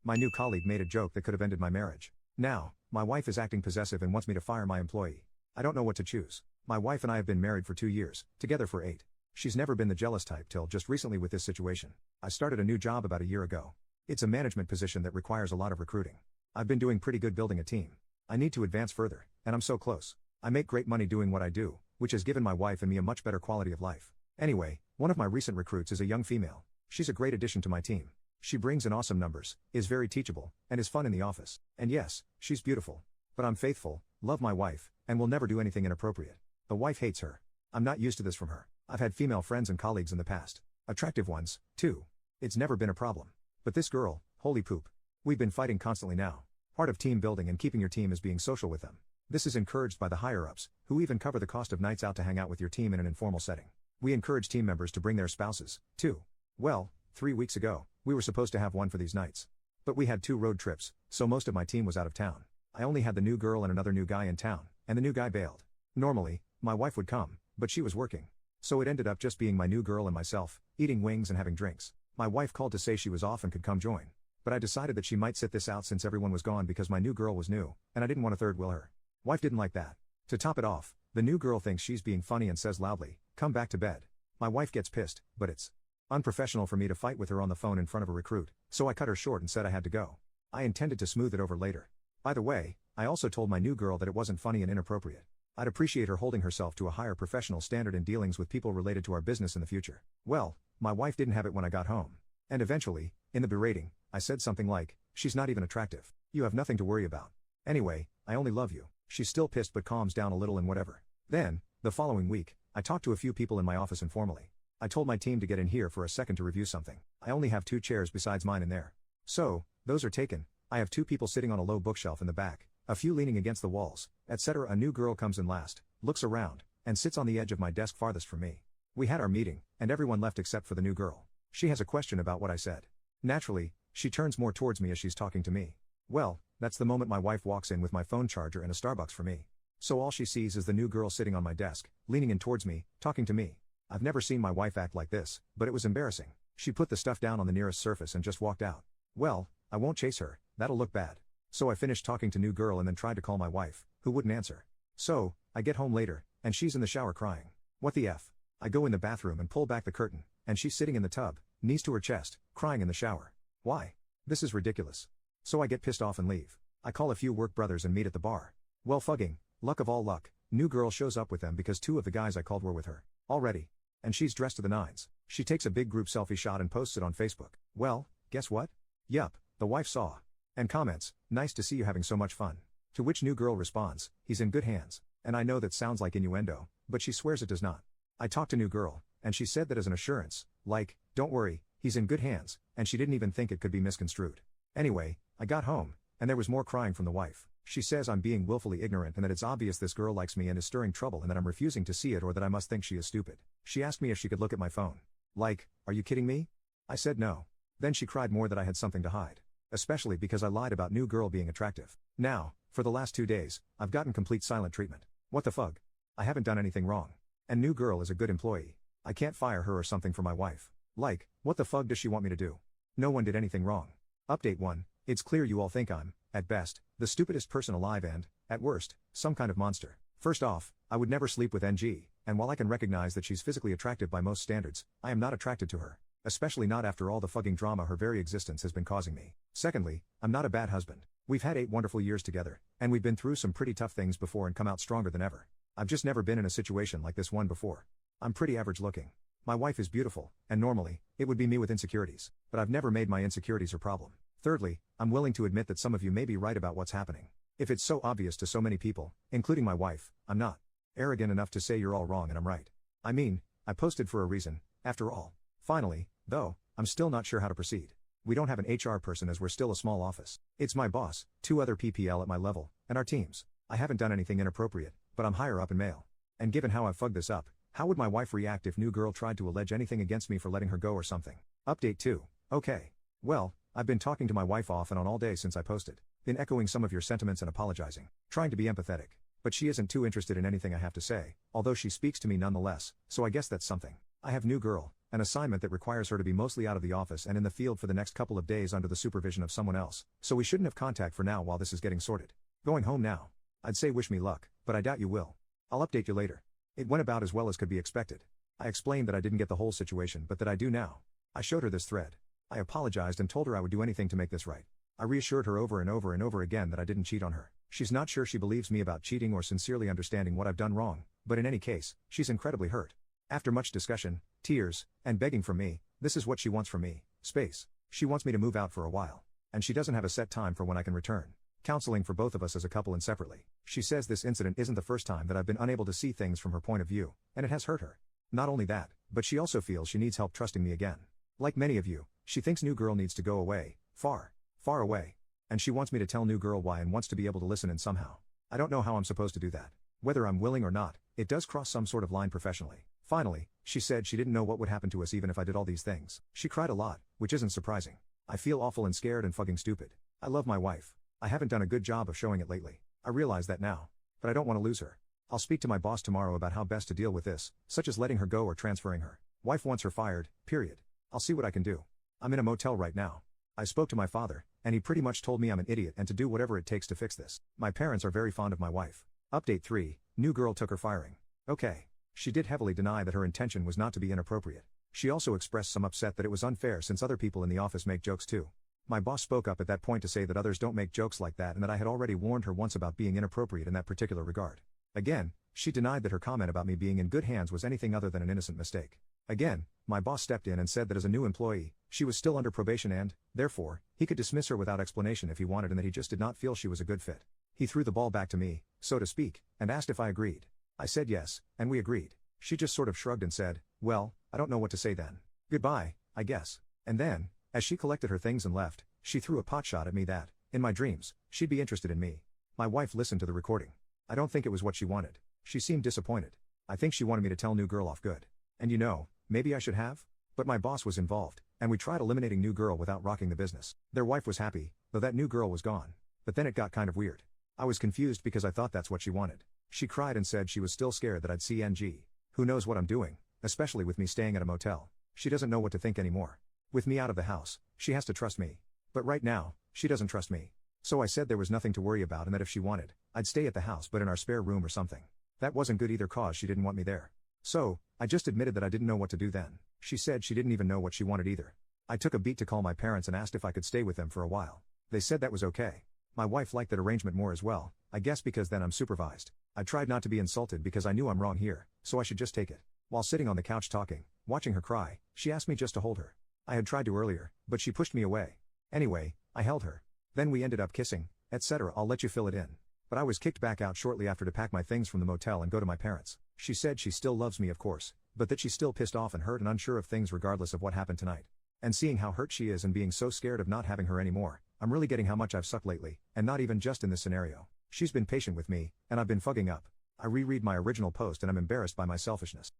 My new colleague made a joke that could have ended my marriage. Now, my wife is acting possessive and wants me to fire my employee. I don't know what to choose. My wife and I have been married for 2 years, together for 8. She's never been the jealous type till just recently with this situation. I started a new job about a year ago. It's a management position that requires a lot of recruiting. I've been doing pretty good building a team. I need to advance further, and I'm so close. I make great money doing what I do, which has given my wife and me a much better quality of life. Anyway, one of my recent recruits is a young female. She's a great addition to my team. She brings in awesome numbers, is very teachable, and is fun in the office. And yes, she's beautiful. But I'm faithful, love my wife, and will never do anything inappropriate. The wife hates her. I'm not used to this from her. I've had female friends and colleagues in the past. Attractive ones, too. It's never been a problem. But this girl, holy poop. We've been fighting constantly now. Part of team building and keeping your team is being social with them. This is encouraged by the higher-ups, who even cover the cost of nights out to hang out with your team in an informal setting. We encourage team members to bring their spouses, too. Well, 3 weeks ago, we were supposed to have one for these nights. But we had 2 road trips, so most of my team was out of town. I only had the new girl and another new guy in town, and the new guy bailed. Normally, my wife would come, but she was working. So it ended up just being my new girl and myself, eating wings and having drinks. My wife called to say she was off and could come join. But I decided that she might sit this out since everyone was gone because my new girl was new, and I didn't want to third wheel her. Wife didn't like that. To top it off, the new girl thinks she's being funny and says loudly, "Come back to bed." My wife gets pissed, but it's unprofessional for me to fight with her on the phone in front of a recruit, so I cut her short and said I had to go. I intended to smooth it over later. By the way, I also told my new girl that it wasn't funny and inappropriate. I'd appreciate her holding herself to a higher professional standard in dealings with people related to our business in the future. Well, my wife didn't have it when I got home. And eventually, in the berating, I said something like, "She's not even attractive. You have nothing to worry about. Anyway, I only love you." She's still pissed but calms down a little and whatever. Then, the following week, I talked to a few people in my office informally. I told my team to get in here for a second to review something. I only have 2 chairs besides mine in there. So, those are taken. I have 2 people sitting on a low bookshelf in the back, a few leaning against the walls, etc. A new girl comes in last, looks around, and sits on the edge of my desk farthest from me. We had our meeting, and everyone left except for the new girl. She has a question about what I said. Naturally, she turns more towards me as she's talking to me. Well, that's the moment my wife walks in with my phone charger and a Starbucks for me. So all she sees is the new girl sitting on my desk, leaning in towards me, talking to me. I've never seen my wife act like this, but it was embarrassing. She put the stuff down on the nearest surface and just walked out. Well, I won't chase her, that'll look bad. So I finished talking to new girl and then tried to call my wife, who wouldn't answer. So, I get home later, and she's in the shower crying. What the F? I go in the bathroom and pull back the curtain, and she's sitting in the tub, knees to her chest, crying in the shower. Why? This is ridiculous. So I get pissed off and leave. I call a few work brothers and meet at the bar. Well, fucking, luck of all luck, new girl shows up with them because 2 of the guys I called were with her. Already. And she's dressed to the nines. She takes a big group selfie shot and posts it on Facebook. Well, guess what? Yup, the wife saw. And comments, "Nice to see you having so much fun." To which new girl responds, "He's in good hands." And I know that sounds like innuendo, but she swears it does not. I talked to new girl, and she said that as an assurance, like, "Don't worry, he's in good hands," and she didn't even think it could be misconstrued. Anyway, I got home, and there was more crying from the wife. She says I'm being willfully ignorant and that it's obvious this girl likes me and is stirring trouble and that I'm refusing to see it or that I must think she is stupid. She asked me if she could look at my phone. Like, are you kidding me? I said no. Then she cried more that I had something to hide. Especially because I lied about new girl being attractive. Now, for the last 2 days, I've gotten complete silent treatment. What the fuck? I haven't done anything wrong. And new girl is a good employee. I can't fire her or something for my wife. Like, what the fuck does she want me to do? No one did anything wrong. Update 1. It's clear you all think I'm, at best, the stupidest person alive and, at worst, some kind of monster. First off, I would never sleep with NG, and while I can recognize that she's physically attractive by most standards, I am not attracted to her. Especially not after all the fucking drama her very existence has been causing me. Secondly, I'm not a bad husband. We've had 8 wonderful years together, and we've been through some pretty tough things before and come out stronger than ever. I've just never been in a situation like this one before. I'm pretty average looking. My wife is beautiful, and normally, it would be me with insecurities, but I've never made my insecurities her problem. Thirdly, I'm willing to admit that some of you may be right about what's happening. If it's so obvious to so many people, including my wife, I'm not arrogant enough to say you're all wrong and I'm right. I mean, I posted for a reason, after all. Finally, though, I'm still not sure how to proceed. We don't have an HR person as we're still a small office. It's my boss, 2 other PPL at my level, and our teams. I haven't done anything inappropriate, but I'm higher up in mail. And given how I've fucked this up, how would my wife react if new girl tried to allege anything against me for letting her go or something? Update 2. Okay. Well, I've been talking to my wife off and on all day since I posted. Been echoing some of your sentiments and apologizing. Trying to be empathetic. But she isn't too interested in anything I have to say, although she speaks to me nonetheless, so I guess that's something. I have new girl, an assignment that requires her to be mostly out of the office and in the field for the next couple of days under the supervision of someone else, so we shouldn't have contact for now while this is getting sorted. Going home now. I'd say wish me luck, but I doubt you will. I'll update you later. It went about as well as could be expected. I explained that I didn't get the whole situation but that I do now. I showed her this thread. I apologized and told her I would do anything to make this right. I reassured her over and over and over again that I didn't cheat on her. She's not sure she believes me about cheating or sincerely understanding what I've done wrong, but in any case, she's incredibly hurt. After much discussion, tears, and begging from me, this is what she wants from me: space. She wants me to move out for a while. And she doesn't have a set time for when I can return. Counseling for both of us as a couple and separately. She says this incident isn't the first time that I've been unable to see things from her point of view, and it has hurt her. Not only that, but she also feels she needs help trusting me again. Like many of you, she thinks new girl needs to go away, far, far away. And she wants me to tell new girl why and wants to be able to listen in somehow. I don't know how I'm supposed to do that. Whether I'm willing or not, it does cross some sort of line professionally. Finally, she said she didn't know what would happen to us even if I did all these things. She cried a lot, which isn't surprising. I feel awful and scared and fucking stupid. I love my wife. I haven't done a good job of showing it lately. I realize that now. But I don't want to lose her. I'll speak to my boss tomorrow about how best to deal with this, such as letting her go or transferring her. Wife wants her fired, period. I'll see what I can do. I'm in a motel right now. I spoke to my father, and he pretty much told me I'm an idiot and to do whatever it takes to fix this. My parents are very fond of my wife. Update 3, new girl took her firing. Okay. She did heavily deny that her intention was not to be inappropriate. She also expressed some upset that it was unfair since other people in the office make jokes too. My boss spoke up at that point to say that others don't make jokes like that and that I had already warned her once about being inappropriate in that particular regard. Again, she denied that her comment about me being in good hands was anything other than an innocent mistake. Again, my boss stepped in and said that as a new employee, she was still under probation and, therefore, he could dismiss her without explanation if he wanted and that he just did not feel she was a good fit. He threw the ball back to me, so to speak, and asked if I agreed. I said yes, and we agreed. She just sort of shrugged and said, well, I don't know what to say then. Goodbye, I guess. And then, as she collected her things and left, she threw a potshot at me that, in my dreams, she'd be interested in me. My wife listened to the recording. I don't think it was what she wanted. She seemed disappointed. I think she wanted me to tell new girl off good. And you know, maybe I should have? But my boss was involved, and we tried eliminating new girl without rocking the business. Their wife was happy, though that new girl was gone. But then it got kind of weird. I was confused because I thought that's what she wanted. She cried and said she was still scared that I'd CNG. Who knows what I'm doing, especially with me staying at a motel. She doesn't know what to think anymore. With me out of the house, she has to trust me. But right now, she doesn't trust me. So I said there was nothing to worry about and that if she wanted, I'd stay at the house but in our spare room or something. That wasn't good either cause she didn't want me there. So, I just admitted that I didn't know what to do then. She said she didn't even know what she wanted either. I took a beat to call my parents and asked if I could stay with them for a while. They said that was okay. My wife liked that arrangement more as well, I guess because then I'm supervised. I tried not to be insulted because I knew I'm wrong here, so I should just take it. While sitting on the couch talking, watching her cry, she asked me just to hold her. I had tried to earlier, but she pushed me away. Anyway, I held her. Then we ended up kissing, etc. I'll let you fill it in. But I was kicked back out shortly after to pack my things from the motel and go to my parents. She said she still loves me of course, but that she's still pissed off and hurt and unsure of things regardless of what happened tonight. And seeing how hurt she is and being so scared of not having her anymore, I'm really getting how much I've sucked lately, and not even just in this scenario. She's been patient with me, and I've been fucking up. I reread my original post and I'm embarrassed by my selfishness.